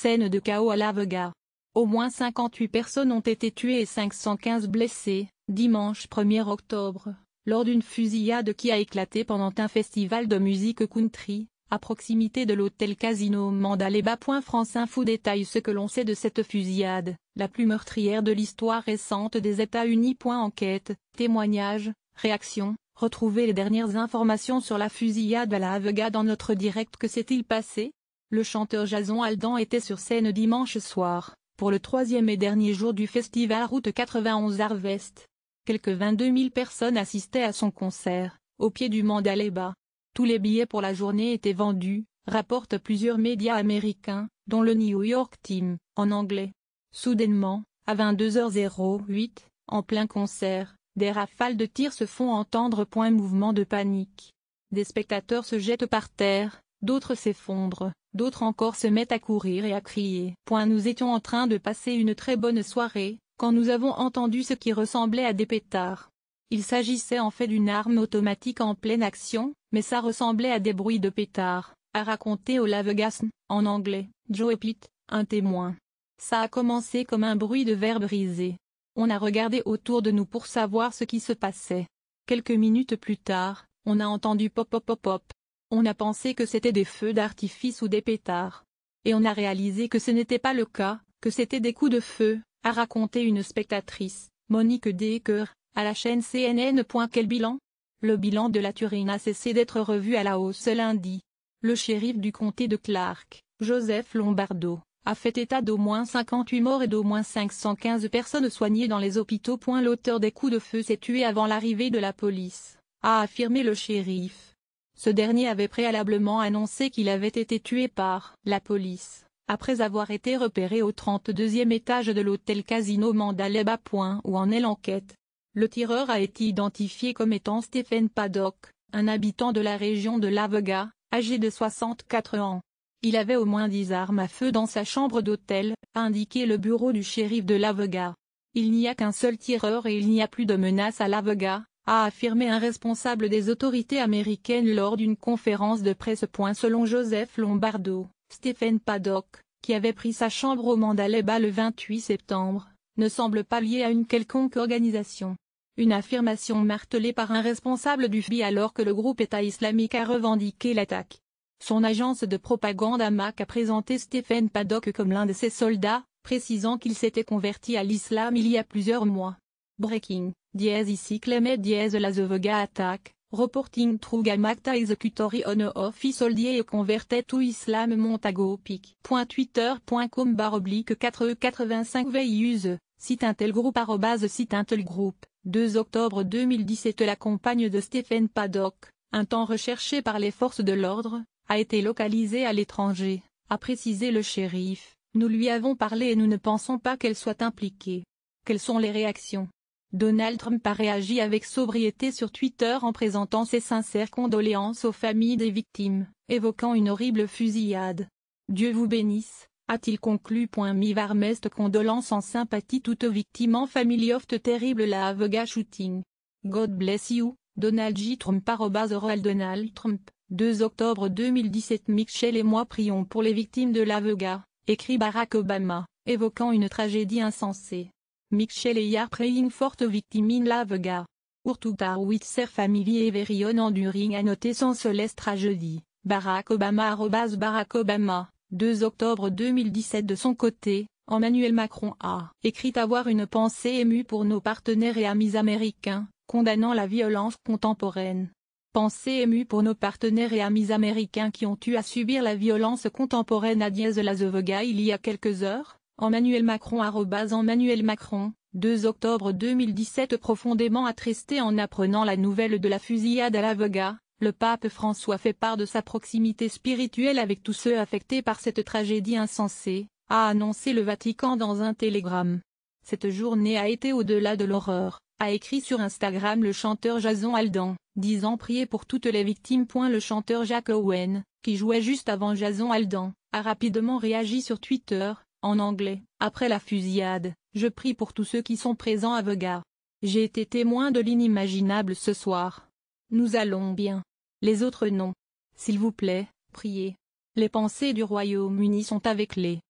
scène de chaos à La Vega. Au moins 58 personnes ont été tuées et 515 blessées, dimanche 1er octobre, lors d'une fusillade qui a éclaté pendant un festival de musique country, à proximité de l'hôtel Casino Mandalay-Bay. France Info détaille ce que l'on sait de cette fusillade, la plus meurtrière de l'histoire récente des États-Unis. Enquête, témoignages, réactions, retrouvez les dernières informations sur la fusillade à La Vega dans notre direct. Que s'est-il passé? Le chanteur Jason Aldean était sur scène dimanche soir, pour le troisième et dernier jour du festival Route 91 Harvest. Quelques 22 000 personnes assistaient à son concert, au pied du Mandalay Bay. Tous les billets pour la journée étaient vendus, rapportent plusieurs médias américains, dont le New York Times, en anglais. Soudainement, à 22h08, en plein concert, des rafales de tirs se font entendre. Mouvement de panique. Des spectateurs se jettent par terre, d'autres s'effondrent, d'autres encore se mettent à courir et à crier. Nous étions en train de passer une très bonne soirée, quand nous avons entendu ce qui ressemblait à des pétards. Il s'agissait en fait d'une arme automatique en pleine action, mais ça ressemblait à des bruits de pétards, a raconté au La Vegas, en anglais, Joe Pitt, un témoin. Ça a commencé comme un bruit de verre brisé. On a regardé autour de nous pour savoir ce qui se passait. Quelques minutes plus tard, on a entendu pop pop pop pop. On a pensé que c'était des feux d'artifice ou des pétards. Et on a réalisé que ce n'était pas le cas, que c'était des coups de feu, a raconté une spectatrice, Monique Decker, à la chaîne CNN. Quel bilan? Le bilan de la tuerie n'a cessé d'être revu à la hausse ce lundi. Le shérif du comté de Clark, Joseph Lombardo, a fait état d'au moins 58 morts et d'au moins 515 personnes soignées dans les hôpitaux. L'auteur des coups de feu s'est tué avant l'arrivée de la police, a affirmé le shérif. Ce dernier avait préalablement annoncé qu'il avait été tué par la police, après avoir été repéré au 32e étage de l'hôtel Casino Mandalay Bay. Où en est l'enquête? Le tireur a été identifié comme étant Stephen Paddock, un habitant de la région de La Vega, âgé de 64 ans. Il avait au moins 10 armes à feu dans sa chambre d'hôtel, a indiqué le bureau du shérif de La Vega. Il n'y a qu'un seul tireur et il n'y a plus de menace à La Vega, a affirmé un responsable des autorités américaines lors d'une conférence de presse. Selon Joseph Lombardo, Stephen Paddock, qui avait pris sa chambre au Mandalay Bay le 28 septembre, ne semble pas lié à une quelconque organisation. Une affirmation martelée par un responsable du FBI alors que le groupe État islamique a revendiqué l'attaque. Son agence de propagande AMAC a présenté Stephen Paddock comme l'un de ses soldats, précisant qu'il s'était converti à l'islam il y a plusieurs mois. Breaking, ici Clement La Vega attack, reporting through Gamacta executory on a office soldier et converted to Islam Montago Peak. Twitter.com/4E85 Veilluse, site Intel Group site Intel Group, 2 octobre 2017. La compagne de Stephen Paddock, un temps recherchée par les forces de l'ordre, a été localisée à l'étranger, a précisé le shérif. Nous lui avons parlé et nous ne pensons pas qu'elle soit impliquée. Quelles sont les réactions? Donald Trump a réagi avec sobriété sur Twitter en présentant ses sincères condoléances aux familles des victimes, évoquant une horrible fusillade. Dieu vous bénisse, a-t-il conclu. Mi warmest condolences en sympathie toutes victimes en family of the terrible La Vega shooting. God bless you, Donald J. Trump Donald Trump, 2 octobre 2017. Michel et moi prions pour les victimes de La Vega, écrit Barack Obama, évoquant une tragédie insensée. Michel et are praying for the victim in La Vega. Urtutar with their family everyone enduring a noté sans céleste tragédie. Barack Obama Barack Obama, 2 octobre 2017. De son côté, Emmanuel Macron a écrit avoir une pensée émue pour nos partenaires et amis américains, condamnant la violence contemporaine. Pensée émue pour nos partenaires et amis américains qui ont eu à subir la violence contemporaine à La Vega il y a quelques heures. Emmanuel Macron Emmanuel Macron, 2 octobre 2017. Profondément attristé en apprenant la nouvelle de la fusillade à La Vega, le pape François fait part de sa proximité spirituelle avec tous ceux affectés par cette tragédie insensée, a annoncé le Vatican dans un télégramme. Cette journée a été au-delà de l'horreur, a écrit sur Instagram le chanteur Jason Aldean, disant prier pour toutes les victimes. Le chanteur Jack Owen, qui jouait juste avant Jason Aldean, a rapidement réagi sur Twitter. En anglais, après la fusillade, je prie pour tous ceux qui sont présents à Vega. J'ai été témoin de l'inimaginable ce soir. Nous allons bien. Les autres non. S'il vous plaît, priez. Les pensées du Royaume-Uni sont avec les